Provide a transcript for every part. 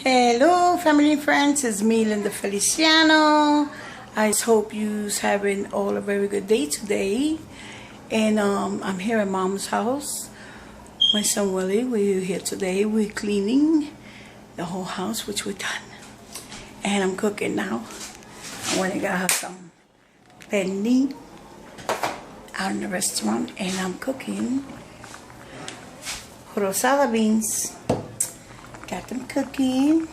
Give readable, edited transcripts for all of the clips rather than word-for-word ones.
Hello family and friends, it's me Linda Feliciano. I hope you're having all a very good day today. And I'm here at mom's house. My son Willie, we're here today. We're cleaning the whole house, which we're done. And I'm cooking now. I went and got her some penne out in the restaurant, and I'm cooking rosada beans. Got them cooking,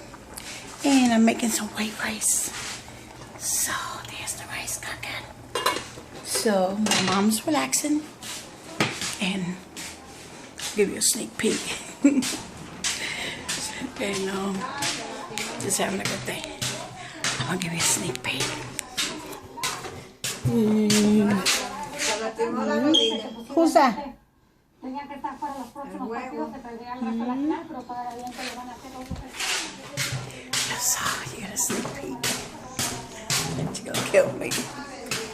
and I'm making some white rice. So there's the rice cooking. So my mom's relaxing, and I'll give you a sneak peek. And just having a good day. I'm gonna give you a sneak peek. Who's that? Tenían que estar fuera los próximos partidos, se perdería el resto de la final, pero todavía bien que lo van a hacer otros. So you got a sneak peek. You're gonna kill me.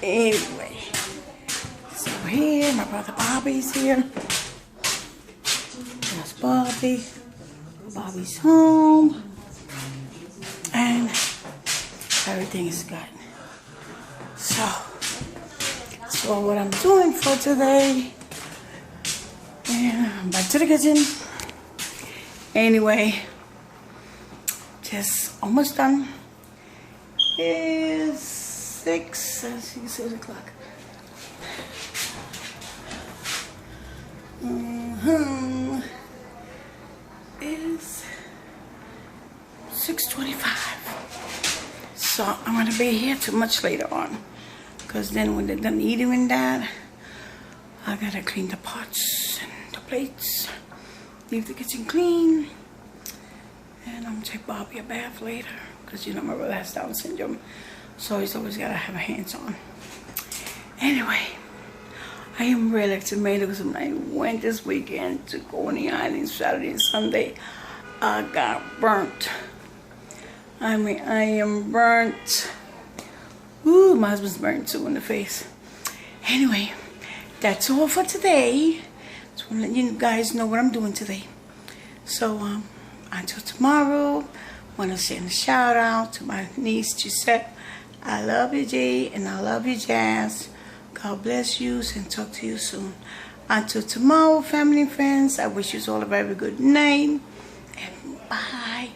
Anyway, so here, my brother Bobby's here. That's Bobby. Bobby's home. And everything is good. So what I'm doing for today. And I'm back to the kitchen. Anyway, just almost done. It's 6 o'clock. It's 6:25. So I'm gonna be here too much later on, because then when they're done eating and that, I gotta clean the pots and the plates, leave the kitchen clean, and I'm gonna take Bobby a bath later, because you know my brother has Down syndrome, so he's always gotta have hands on. Anyway, I am really excited because when I went this weekend to go on the island Saturday and Sunday, I got burnt. I mean, I am burnt. Ooh, my husband's burnt too in the face. Anyway, that's all for today. Just want to let you guys know what I'm doing today. So, until tomorrow, I want to send a shout out to my niece Gisette. I love you, Jay, and I love you, Jazz. God bless you, and talk to you soon. Until tomorrow, family and friends, I wish you all a very good night, and bye.